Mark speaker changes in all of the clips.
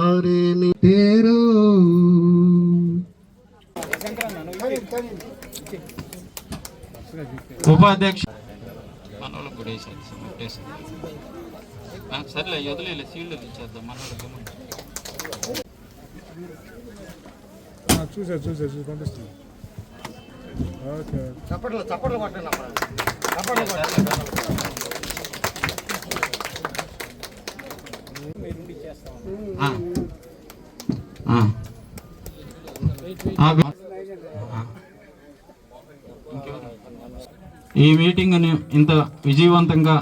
Speaker 1: पुकारे नी तेरो
Speaker 2: उपाध्यक्ष సర్లే వదిలే సీల్డ్ ఇచ్చేద్దాం మనోళ్ళకి
Speaker 3: చూసి పంపిస్తాను. ఓకే
Speaker 1: చప్పట్లు కొట్టండి అమ్మా, చప్పట్లు
Speaker 2: ఈ మీటింగ్ని ఇంత విజయవంతంగా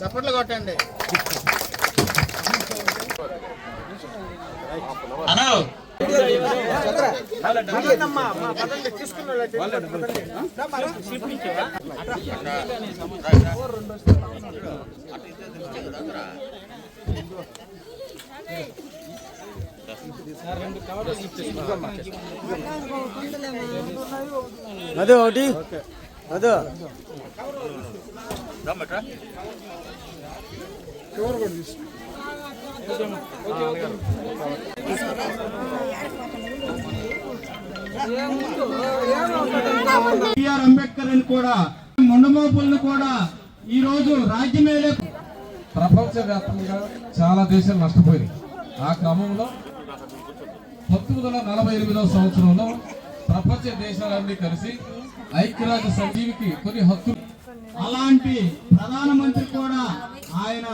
Speaker 1: చప్పట్లు కొట్టండి.
Speaker 3: అదే ఒకటి అదే
Speaker 2: బిఆర్ అంబేద్కర్ అని కూడా మొండమోపుల్ని కూడా ఈ రోజు రాజ్యమేలే
Speaker 4: ప్రపంచవ్యాప్తంగా చాలా దేశాలు నష్టపోయినాయి. ఆ క్రమంలో 1948వ సంవత్సరంలో ప్రపంచ దేశాలన్నీ కలిసి ఐక్యరాజ్య సమితికి కొన్ని హక్కులు,
Speaker 2: అలాంటి ప్రధానమంత్రి కూడా ఆయన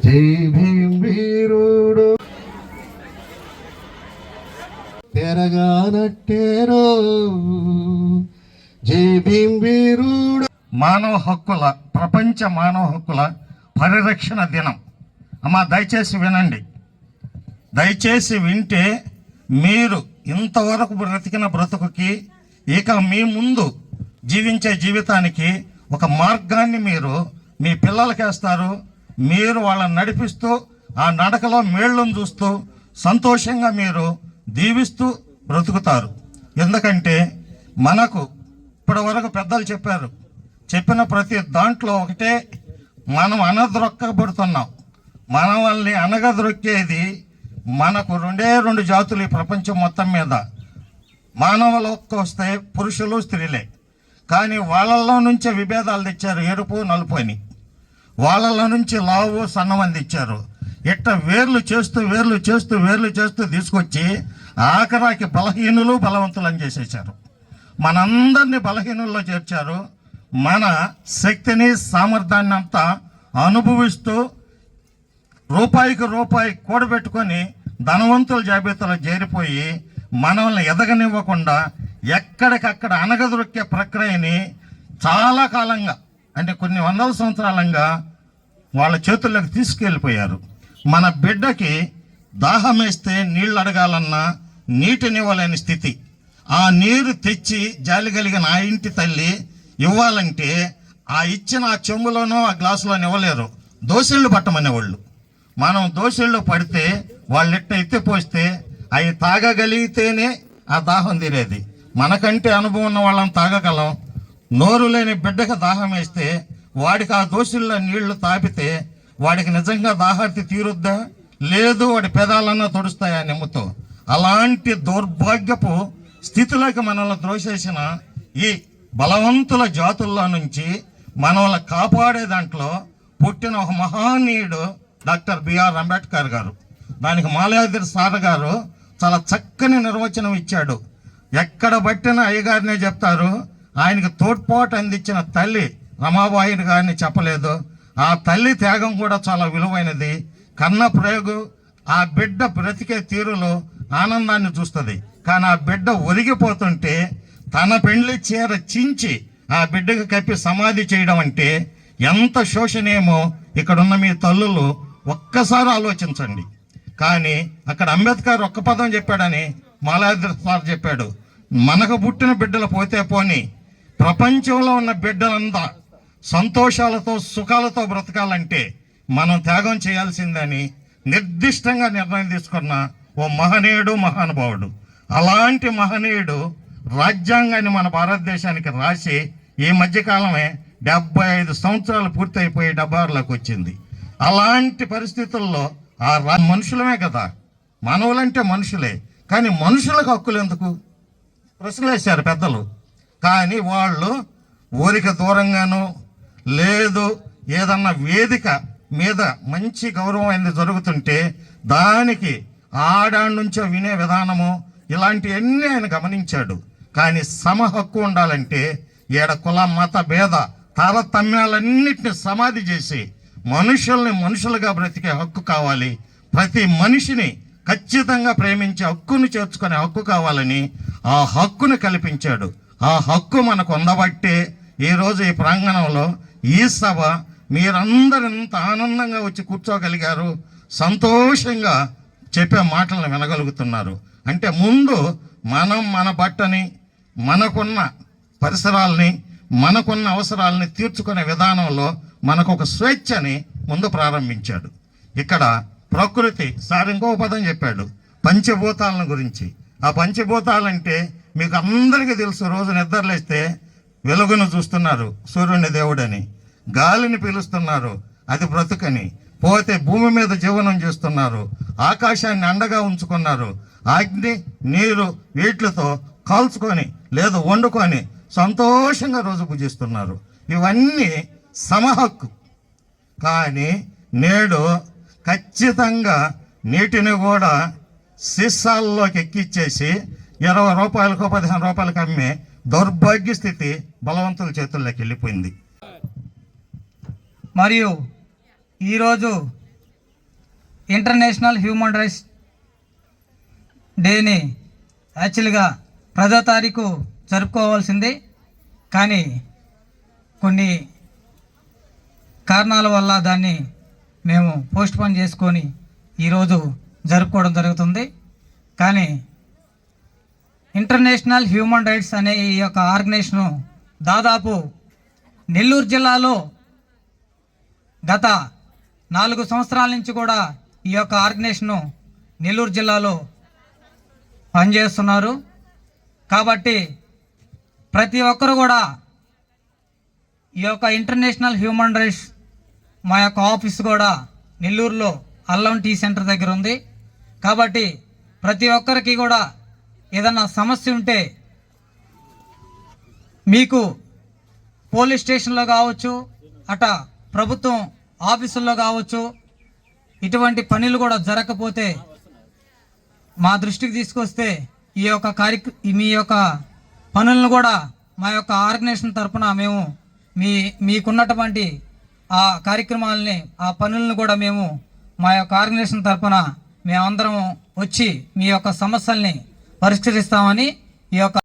Speaker 1: జై భీమ్ వీరుడు తెరగానట్టేరో, జై భీమ్ వీరుడు. మానవ హక్కుల ప్రపంచ మానవ హక్కుల పరిరక్షణ దినం. అమ్మా దయచేసి వినండి, దయచేసి వింటే మీరు ఇంతవరకు బ్రతికిన బ్రతుకుకి ఇక మీ ముందు జీవించే జీవితానికి ఒక మార్గాన్ని మీరు మీ పిల్లలకి వేస్తారు. మీరు వాళ్ళని నడిపిస్తూ ఆ నడకలో మేళ్ళను చూస్తూ సంతోషంగా మీరు దీవిస్తూ బ్రతుకుతారు. ఎందుకంటే మనకు ఇప్పటి వరకు పెద్దలు చెప్పిన ప్రతి దాంట్లో ఒకటే, మనం అనద్రొక్కబడుతున్నాం. మనల్ని అనగదొక్కేది మనకు రెండు జాతులు ఈ ప్రపంచం మొత్తం మీద. మానవులకు వస్తే పురుషులు స్త్రీలే, కానీ వాళ్ళల్లో నుంచే విభేదాలు తెచ్చారు, ఎరుపు నలుపు అని. వాళ్ళలో నుంచి లావు సన్నమంది ఇచ్చారు. ఇట్ట వేర్లు చేస్తూ తీసుకొచ్చి ఆఖరాకి బలహీనులు బలవంతులు అని చేసేసారు. మనందరినీ బలహీనుల్లో చేర్చారు. మన శక్తిని సామర్థ్యాన్ని అంతా అనుభవిస్తూ రూపాయికి రూపాయి కూడబెట్టుకొని ధనవంతుల జాబితాలో చేరిపోయి మనల్ని ఎదగనివ్వకుండా ఎక్కడికక్కడ అనగదొక్కే ప్రక్రియని చాలా కాలంగా, అంటే కొన్ని వందల సంవత్సరాలంగా వాళ్ళ చేతుల్లోకి తీసుకెళ్ళిపోయారు. మన బిడ్డకి దాహం వేస్తే నీళ్ళు అడగాలన్నా నీటినివ్వలేని స్థితి. ఆ నీరు తెచ్చి జాలి కలిగిన ఆ ఇంటి తల్లి ఇవ్వాలంటే ఆ ఇచ్చిన ఆ చెంబులోనో ఆ గ్లాసులోనో ఇవ్వలేరు, దోసిళ్ళు పట్టమనేవాళ్ళు. మనం దోసిళ్ళు పడితే వాళ్ళు ఎట్ట ఎత్తిపోస్తే అవి తాగగలిగితేనే ఆ దాహం తీరేది. మనకంటే అనుభవం ఉన్న వాళ్ళని తాగగలం. నోరు లేని బిడ్డకు దాహం వేస్తే వాడికి ఆ దోసిళ్ళ నీళ్లు తాపితే వాడికి నిజంగా దాహార్తి తీరుద్దా? లేదు, వాడి పెదాలన్నా తొడుస్తాయా నిమ్మతో. అలాంటి దౌర్భాగ్యపు స్థితిలోకి మనల్ని ద్రోసేసిన ఈ బలవంతుల జాతుల్లో నుంచి మనల్ని కాపాడే దాంట్లో పుట్టిన ఒక మహానీయుడు డాక్టర్ బిఆర్ అంబేద్కర్ గారు. దానికి మాలయాద్రి సార్ గారు చాలా చక్కని నిర్వచనం ఇచ్చాడు. ఎక్కడ పట్టిన అయ్యగారినే చెప్తారు, ఆయనకు తోడ్పాటు అందించిన తల్లి రమాబాయి గారిని చెప్పలేదు. ఆ తల్లి త్యాగం కూడా చాలా విలువైనది. కన్న ప్రయోగు ఆ బిడ్డ బ్రతికే తీరులో ఆనందాన్ని చూస్తుంది. కానీ ఆ బిడ్డ ఒరిగిపోతుంటే తన పెండ్లి చీర చించి ఆ బిడ్డకు కప్పి సమాధి చేయడం అంటే ఎంత శోషణీయమో ఇక్కడున్న మీ తల్లులు ఒక్కసారి ఆలోచించండి. కానీ అక్కడ అంబేద్కర్ ఒక్క పదం చెప్పాడని మాలాద్రి సార్ చెప్పాడు, మనకు పుట్టిన బిడ్డలు పోతే పోని ప్రపంచంలో ఉన్న బిడ్డలంతా సంతోషాలతో సుఖాలతో బ్రతకాలంటే మనం త్యాగం చేయాల్సిందని నిర్దిష్టంగా నిర్ణయం తీసుకున్న ఓ మహనీయుడు, మహానుభావుడు. అలాంటి మహనీయుడు రాజ్యాంగాన్ని మన భారతదేశానికి రాసి ఈ మధ్యకాలమే 75 సంవత్సరాలు పూర్తయిపోయి 76లోకి వచ్చింది. అలాంటి పరిస్థితుల్లో మనుషులమే కదా, మానవులంటే మనుషులే, కానీ మనుషులకు హక్కులు ఎందుకు ప్రశ్నలు వేశారు పెద్దలు. కానీ వాళ్ళు ఊరికి దూరంగానూ లేదు ఏదన్నా వేదిక మీద మంచి గౌరవమైనది జరుగుతుంటే దానికి ఆడాడి నుంచో వినే విధానము ఇలాంటివన్నీ ఆయన గమనించాడు. కానీ సమ హక్కు ఉండాలంటే ఏడ కుల మత భేద తారతమ్యాలన్నిటిని సమాధి చేసి మనుషుల్ని మనుషులుగా బ్రతికే హక్కు కావాలి. ప్రతి మనిషిని ఖచ్చితంగా ప్రేమించే హక్కును చేర్చుకునే హక్కు కావాలని ఆ హక్కును కల్పించాడు. ఆ హక్కు మనకు ఉండబట్టే ఈరోజు ఈ ప్రాంగణంలో ఈ సభ మీరందరూ ఇంత ఆనందంగా వచ్చి కూర్చోగలిగారు, సంతోషంగా చెప్పే మాటలను వినగలుగుతున్నారు. అంటే ముందు మనం మన బట్టని, మనకున్న పరిసరాలని, మనకున్న అవసరాలని తీర్చుకునే విధానంలో మనకు ఒక స్వేచ్ఛని ముందు ప్రారంభించాడు. ఇక్కడ ప్రకృతి సార్ ఇంకో పదం చెప్పాడు, పంచభూతాలను గురించి. ఆ పంచభూతాలంటే మీకు అందరికీ తెలుసు, రోజు నిద్రలేస్తే వెలుగును చూస్తున్నారు, సూర్యుని దేవుడని, గాలిని పీలుస్తున్నారు, అది బ్రతుకని, పోతే భూమి మీద జీవనం చేస్తున్నారు, ఆకాశాన్ని అండగా ఉంచుకున్నారు, అగ్ని నీరు వీటితో కాల్చుకొని లేదు వండుకొని సంతోషంగా రోజు పూజిస్తున్నారు. ఇవన్నీ సమహక్కు. కానీ నేడు ఖచ్చితంగా నీటిని కూడా సీసాల్లోకి ఎక్కిచ్చేసి 20 రూపాయలకో 15 రూపాయలకు అమ్మే దౌర్భాగ్య స్థితి బలవంతుల చేతుల్లోకి వెళ్ళిపోయింది.
Speaker 5: మరియు ఈరోజు ఇంటర్నేషనల్ హ్యూమన్ రైట్స్ డేని యాక్చువల్గా 10వ తారీఖు జరుపుకోవాల్సింది, కానీ కొన్ని కారణాల వల్ల దాన్ని మేము పోస్ట్పోన్ చేసుకొని ఈరోజు జరుపుకోవడం జరుగుతుంది. కానీ ఇంటర్నేషనల్ హ్యూమన్ రైట్స్ అనే ఈ యొక్క ఆర్గనైజేషను దాదాపు నెల్లూరు జిల్లాలో గత 4 సంవత్సరాల నుంచి కూడా ఈ యొక్క ఆర్గనైజేషను నెల్లూరు జిల్లాలో పనిచేస్తున్నారు. కాబట్టి ప్రతి ఒక్కరు కూడా ఈ యొక్క ఇంటర్నేషనల్ హ్యూమన్ రైట్స్ మా యొక్క ఆఫీస్ కూడా నెల్లూరులో అల్లం టీ సెంటర్ దగ్గర ఉంది. కాబట్టి ప్రతి ఒక్కరికి కూడా ఏదన్నా సమస్య ఉంటే మీకు పోలీస్ స్టేషన్లో కావచ్చు, అటా ప్రభుత్వం ఆఫీసుల్లో కావచ్చు, ఇటువంటి పనులు కూడా జరగకపోతే మా దృష్టికి తీసుకొస్తే ఈ యొక్క మీ యొక్క పనులను కూడా మా యొక్క ఆర్గనైజేషన్ తరఫున మేము మీకున్నటువంటి ఆ కార్యక్రమాలని, ఆ పనులను కూడా మేము మా యొక్క ఆర్గనైజేషన్ తరఫున మేమందరం వచ్చి మీ యొక్క సమస్యల్ని పరిష్కరిస్తామని ఈ యొక్క